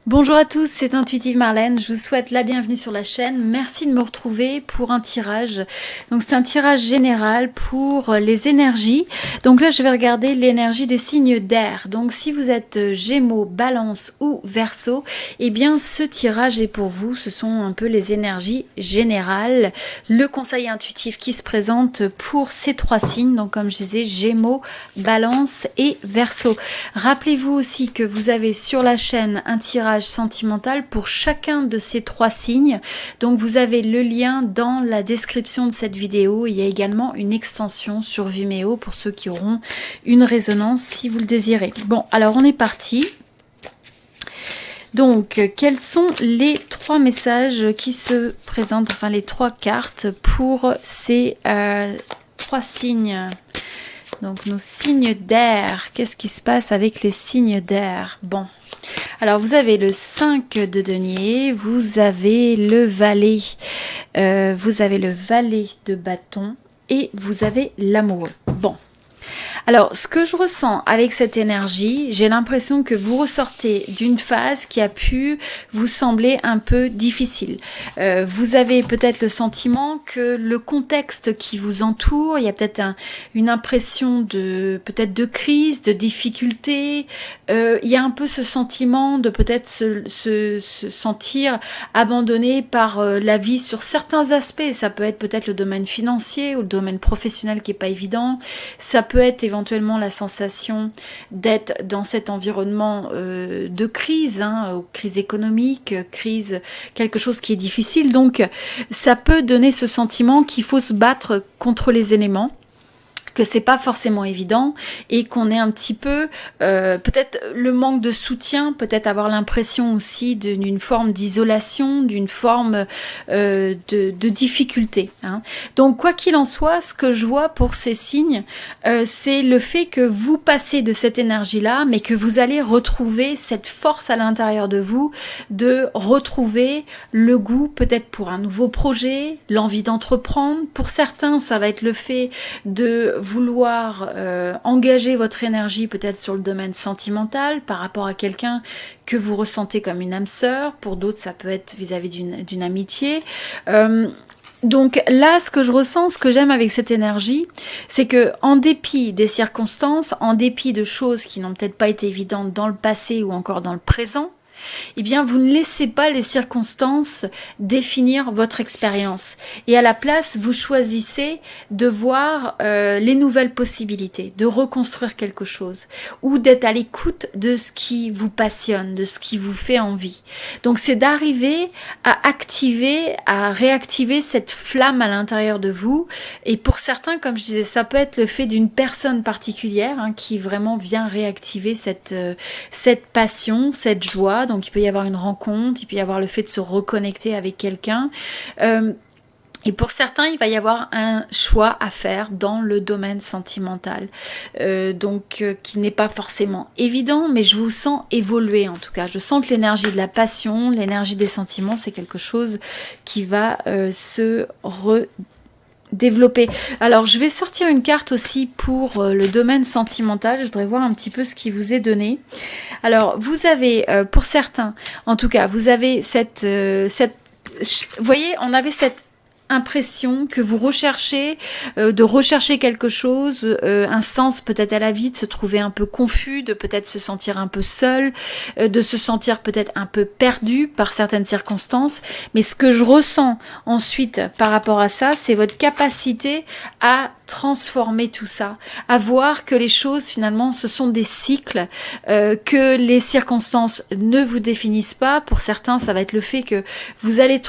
Bonjour à tous, c'est Intuitive Marlène, je vous souhaite la bienvenue sur la chaîne. Merci de me retrouver pour un tirage. Donc c'est un tirage général pour les énergies. Donc là je vais regarder l'énergie des signes d'air. Donc si vous êtes Gémeaux, Balance ou Verseau, eh bien ce tirage est pour vous. Ce sont un peu les énergies générales. Le conseil intuitif qui se présente pour ces trois signes. Donc comme je disais, Gémeaux, Balance et Verseau. Rappelez-vous aussi que vous avez sur la chaîne un tirage sentimental pour chacun de ces trois signes. Donc vous avez le lien dans la description de cette vidéo. Il y a également une extension sur Vimeo pour ceux qui auront une résonance si vous le désirez. Bon, alors on est parti. Donc, quels sont les trois messages qui se présentent, enfin les trois cartes pour ces trois signes? Donc nos signes d'air, qu'est-ce qui se passe avec les signes d'air? Bon, alors vous avez le 5 de denier, vous avez le valet, de bâton et vous avez l'amoureux. Bon. Alors, ce que je ressens avec cette énergie, j'ai l'impression que vous ressortez d'une phase qui a pu vous sembler un peu difficile. Vous avez peut-être le sentiment que le contexte qui vous entoure, il y a peut-être une impression peut-être de crise, de difficulté. Il y a un peu ce sentiment de peut-être se sentir abandonné par la vie sur certains aspects. Ça peut être peut-être le domaine financier ou le domaine professionnel qui n'est pas évident. Ça peut être éventuellement la sensation d'être dans cet environnement de crise, crise économique, crise, quelque chose qui est difficile. Donc, ça peut donner ce sentiment qu'il faut se battre contre les éléments, que c'est pas forcément évident et qu'on est un petit peu peut-être le manque de soutien, peut-être avoir l'impression aussi d'une forme d'isolation, d'une forme de difficulté. Donc quoi qu'il en soit, ce que je vois pour ces signes, c'est le fait que vous passez de cette énergie-là, mais que vous allez retrouver cette force à l'intérieur de vous, de retrouver le goût peut-être pour un nouveau projet, l'envie d'entreprendre. Pour certains, ça va être le fait de vouloir engager votre énergie peut-être sur le domaine sentimental par rapport à quelqu'un que vous ressentez comme une âme sœur. Pour d'autres, ça peut être vis-à-vis d'une amitié. Donc là, ce que je ressens, ce que j'aime avec cette énergie, c'est que en dépit des circonstances, en dépit de choses qui n'ont peut-être pas été évidentes dans le passé ou encore dans le présent, eh bien, vous ne laissez pas les circonstances définir votre expérience. Et à la place, vous choisissez de voir les nouvelles possibilités, de reconstruire quelque chose, ou d'être à l'écoute de ce qui vous passionne, de ce qui vous fait envie. Donc, c'est d'arriver à activer, à réactiver cette flamme à l'intérieur de vous. Et pour certains, comme je disais, ça peut être le fait d'une personne particulière qui vraiment vient réactiver cette passion, cette joie. Donc il peut y avoir une rencontre, il peut y avoir le fait de se reconnecter avec quelqu'un. Et pour certains, il va y avoir un choix à faire dans le domaine sentimental. Qui n'est pas forcément évident, mais je vous sens évoluer en tout cas. Je sens que l'énergie de la passion, l'énergie des sentiments, c'est quelque chose qui va se développer. Alors, je vais sortir une carte aussi pour le domaine sentimental. Je voudrais voir un petit peu ce qui vous est donné. Alors, vous avez, pour certains, en tout cas, vous avez vous voyez, on avait cette impression que vous recherchez, de rechercher quelque chose, un sens peut-être à la vie, de se trouver un peu confus, de peut-être se sentir un peu seul, de se sentir peut-être un peu perdu par certaines circonstances. Mais ce que je ressens ensuite par rapport à ça, c'est votre capacité à transformer tout ça, à voir que les choses finalement ce sont des cycles, que les circonstances ne vous définissent pas. Pour certains, ça va être le fait que vous allez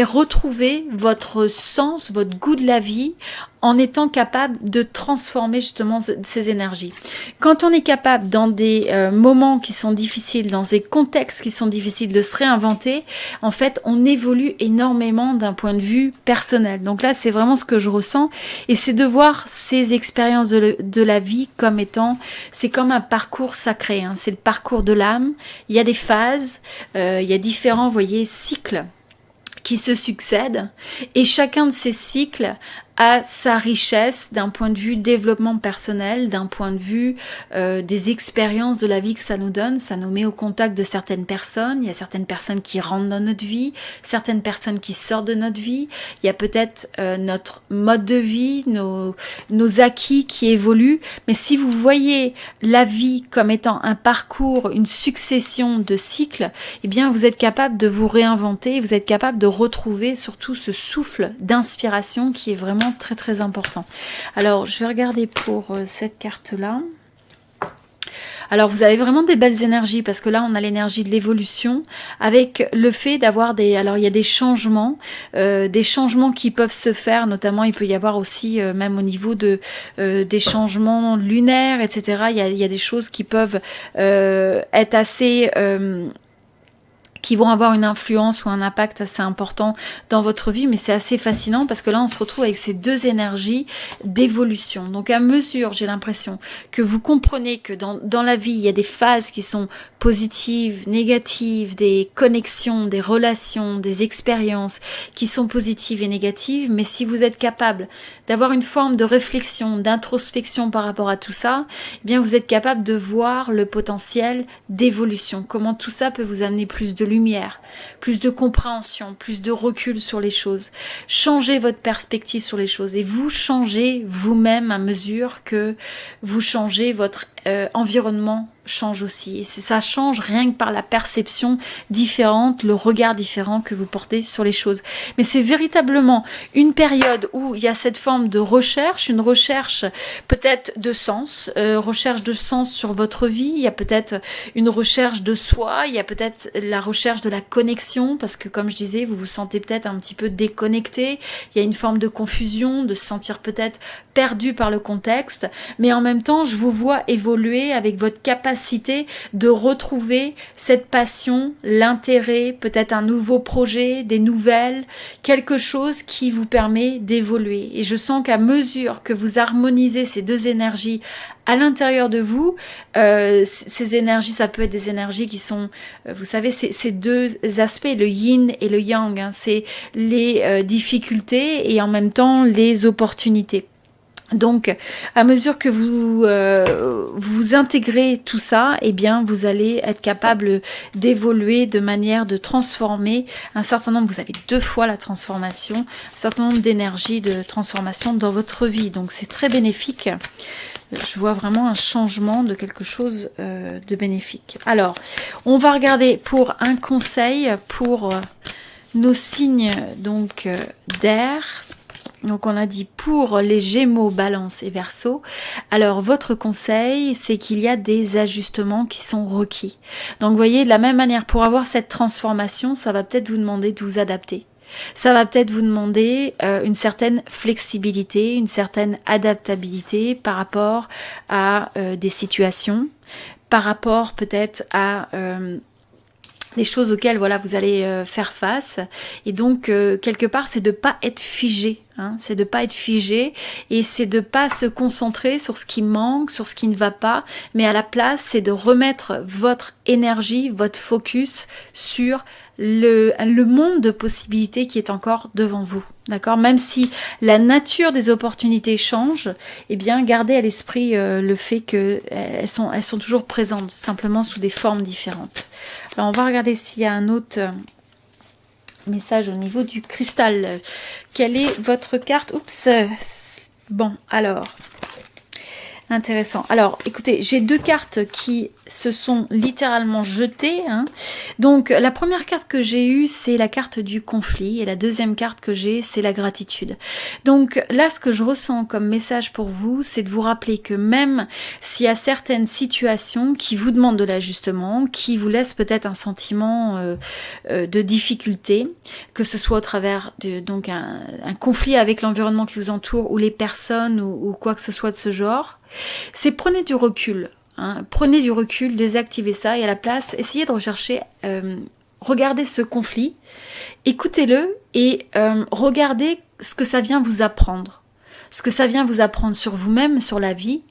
retrouver votre sens, votre goût de la vie en étant capable de transformer justement ces énergies. Quand on est capable dans des moments qui sont difficiles, dans des contextes qui sont difficiles de se réinventer, en fait on évolue énormément d'un point de vue personnel. Donc là c'est vraiment ce que je ressens et c'est de voir ces expériences de la vie comme étant, c'est comme un parcours sacré, c'est le parcours de l'âme. Il y a des phases, il y a différents, vous voyez, cycles qui se succèdent et chacun de ces cycles à sa richesse d'un point de vue développement personnel, d'un point de vue des expériences de la vie que ça nous donne. Ça nous met au contact de certaines personnes. Il y a certaines personnes qui rentrent dans notre vie, certaines personnes qui sortent de notre vie. Il y a peut-être notre mode de vie, nos acquis qui évoluent. Mais si vous voyez la vie comme étant un parcours, une succession de cycles, eh bien vous êtes capable de vous réinventer, vous êtes capable de retrouver surtout ce souffle d'inspiration qui est vraiment très très important. Alors je vais regarder pour cette carte-là. Alors vous avez vraiment des belles énergies parce que là on a l'énergie de l'évolution avec le fait d'avoir des... Alors il y a des changements qui peuvent se faire, notamment il peut y avoir aussi même au niveau de des changements lunaires, etc. Il y a des choses qui peuvent être assez... qui vont avoir une influence ou un impact assez important dans votre vie, mais c'est assez fascinant parce que là on se retrouve avec ces deux énergies d'évolution. Donc à mesure, j'ai l'impression que vous comprenez que dans la vie il y a des phases qui sont positives, négatives, des connexions, des relations, des expériences qui sont positives et négatives, mais si vous êtes capable d'avoir une forme de réflexion, d'introspection par rapport à tout ça, eh bien vous êtes capable de voir le potentiel d'évolution, comment tout ça peut vous amener plus de lumière, plus de compréhension, plus de recul sur les choses. Changez votre perspective sur les choses et vous changez vous-même à mesure que vous changez votre environnement change aussi. Et ça change rien que par la perception différente, le regard différent que vous portez sur les choses. Mais c'est véritablement une période où il y a cette forme de recherche, une recherche peut-être de sens, recherche de sens sur votre vie, il y a peut-être une recherche de soi, il y a peut-être la recherche de la connexion, parce que comme je disais, vous vous sentez peut-être un petit peu déconnecté, il y a une forme de confusion, de se sentir peut-être perdu par le contexte, mais en même temps, je vous vois évoluer avec votre capacité de retrouver cette passion, l'intérêt, peut-être un nouveau projet, des nouvelles, quelque chose qui vous permet d'évoluer. Et je sens qu'à mesure que vous harmonisez ces deux énergies à l'intérieur de vous, ces énergies, ça peut être des énergies qui sont, vous savez, ces deux aspects, le yin et le yang, hein, c'est les difficultés et en même temps les opportunités. Donc, à mesure que vous intégrez tout ça, eh bien, vous allez être capable d'évoluer de manière de transformer un certain nombre, vous avez 2 fois la transformation, un certain nombre d'énergies de transformation dans votre vie. Donc, c'est très bénéfique. Je vois vraiment un changement de quelque chose de bénéfique. Alors, on va regarder pour un conseil pour nos signes donc d'air. Donc on a dit pour les Gémeaux, Balance et Verseau. Alors votre conseil, c'est qu'il y a des ajustements qui sont requis. Donc vous voyez, de la même manière, pour avoir cette transformation, ça va peut-être vous demander de vous adapter. Ça va peut-être vous demander une certaine flexibilité, une certaine adaptabilité par rapport à des situations, par rapport peut-être à... des choses auxquelles voilà vous allez faire face, et donc quelque part c'est de pas être figé, hein, c'est de pas être figé et c'est de pas se concentrer sur ce qui manque, sur ce qui ne va pas, mais à la place c'est de remettre votre énergie, votre focus sur le monde de possibilités qui est encore devant vous, d'accord? Même si la nature des opportunités change, eh bien gardez à l'esprit le fait que elles sont toujours présentes, simplement sous des formes différentes. Alors on va regarder s'il y a un autre message au niveau du cristal. Quelle est votre carte? Oups. Bon, alors... Intéressant. Alors, écoutez, j'ai 2 cartes qui se sont littéralement jetées, hein. Donc, la première carte que j'ai eue, c'est la carte du conflit. Et la deuxième carte que j'ai, c'est la gratitude. Donc, là, ce que je ressens comme message pour vous, c'est de vous rappeler que même s'il y a certaines situations qui vous demandent de l'ajustement, qui vous laissent peut-être un sentiment de difficulté, que ce soit au travers de donc un conflit avec l'environnement qui vous entoure ou les personnes ou quoi que ce soit de ce genre, c'est prenez du recul, hein, prenez du recul, désactivez ça et à la place, essayez de rechercher, regardez ce conflit, écoutez-le et regardez ce que ça vient vous apprendre. Ce que ça vient vous apprendre sur vous-même, sur la vie,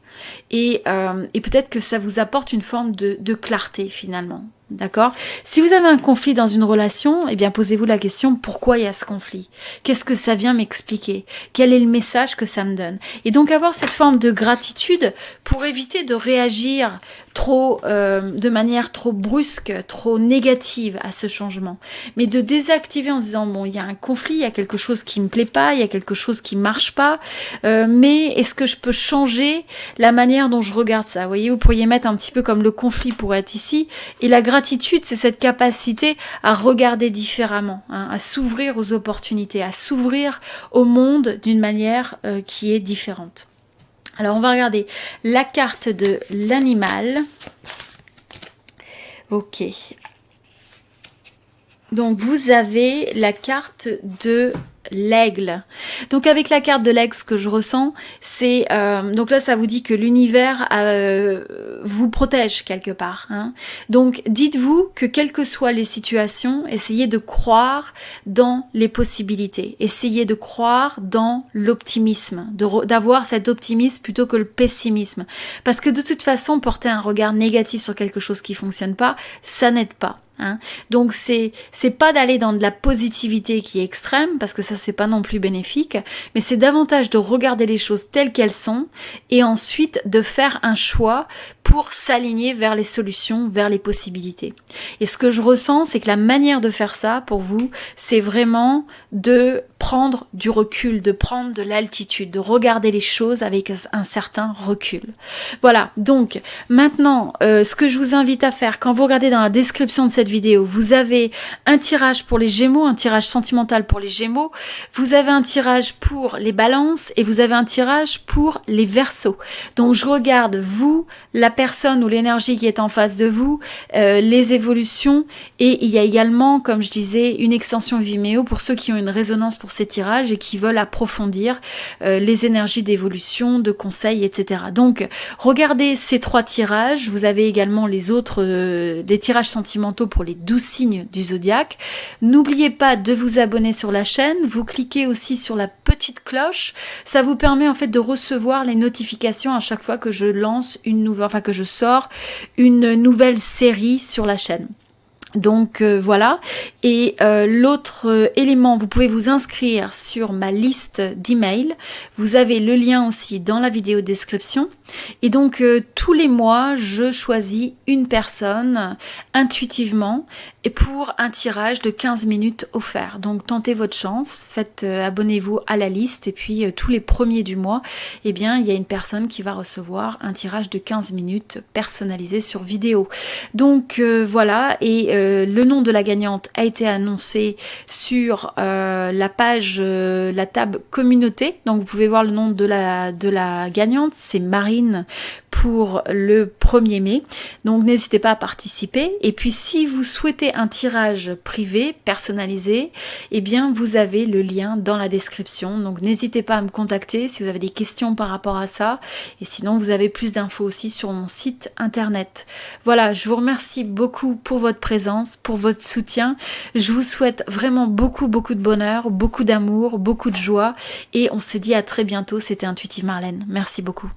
et peut-être que ça vous apporte une forme de clarté finalement. D'accord? Si vous avez un conflit dans une relation, eh bien posez-vous la question pourquoi il y a ce conflit? Qu'est-ce que ça vient m'expliquer? Quel est le message que ça me donne? Et donc avoir cette forme de gratitude pour éviter de réagir trop de manière trop brusque, trop négative à ce changement, mais de désactiver en se disant bon, il y a un conflit, il y a quelque chose qui me plaît pas, il y a quelque chose qui marche pas, mais est-ce que je peux changer la manière dont je regarde ça? Vous voyez, vous pourriez mettre un petit peu comme le conflit pourrait être ici, et la gratitude, c'est cette capacité à regarder différemment, hein, à s'ouvrir aux opportunités, à s'ouvrir au monde d'une manière qui est différente. Alors, on va regarder la carte de l'animal. Ok. Donc, vous avez la carte de l'aigle. Donc avec la carte de l'aigle, ce que je ressens, c'est donc là ça vous dit que l'univers vous protège quelque part. Hein. Donc dites-vous que quelles que soient les situations, essayez de croire dans les possibilités, essayez de croire dans l'optimisme, d'avoir cet optimisme plutôt que le pessimisme. Parce que de toute façon, porter un regard négatif sur quelque chose qui fonctionne pas, ça n'aide pas. Hein. Donc c'est pas d'aller dans de la positivité qui est extrême, parce que ça c'est pas non plus bénéfique, mais c'est davantage de regarder les choses telles qu'elles sont et ensuite de faire un choix pour s'aligner vers les solutions, vers les possibilités. Et ce que je ressens, c'est que la manière de faire ça pour vous, c'est vraiment de prendre du recul, de prendre de l'altitude, de regarder les choses avec un certain recul. Voilà, donc maintenant, ce que je vous invite à faire, quand vous regardez dans la description de cette vidéo, vous avez un tirage pour les Gémeaux, un tirage sentimental pour les Gémeaux, vous avez un tirage pour les Balances et vous avez un tirage pour les Verseaux. Donc je regarde vous, la personne ou l'énergie qui est en face de vous, les évolutions, et il y a également, comme je disais, une extension Vimeo pour ceux qui ont une résonance pour ces tirages et qui veulent approfondir les énergies d'évolution, de conseils, etc. Donc regardez ces 3 tirages, vous avez également les autres, des tirages sentimentaux pour les 12 signes du zodiaque. N'oubliez pas de vous abonner sur la chaîne, vous cliquez aussi sur la petite cloche, ça vous permet en fait de recevoir les notifications à chaque fois que je lance une nouvelle, enfin que je sors une nouvelle série sur la chaîne. Donc voilà, et l'autre élément, vous pouvez vous inscrire sur ma liste d'emails, vous avez le lien aussi dans la vidéo description, et donc tous les mois je choisis une personne intuitivement et pour un tirage de 15 minutes offert. Donc tentez votre chance, faites abonnez-vous à la liste, et puis tous les premiers du mois, eh bien il y a une personne qui va recevoir un tirage de 15 minutes personnalisé sur vidéo. Donc voilà, et le nom de la gagnante a été annoncé sur la page, la table communauté. Donc vous pouvez voir le nom de la gagnante, c'est Marine pour le 1er mai. Donc n'hésitez pas à participer. Et puis si vous souhaitez un tirage privé, personnalisé, eh bien vous avez le lien dans la description. Donc n'hésitez pas à me contacter si vous avez des questions par rapport à ça. Et sinon vous avez plus d'infos aussi sur mon site internet. Voilà, je vous remercie beaucoup pour votre présence, pour votre soutien. Je vous souhaite vraiment beaucoup de bonheur, beaucoup d'amour, beaucoup de joie. Et on se dit à très bientôt. C'était Intuitive Marlène. Merci beaucoup.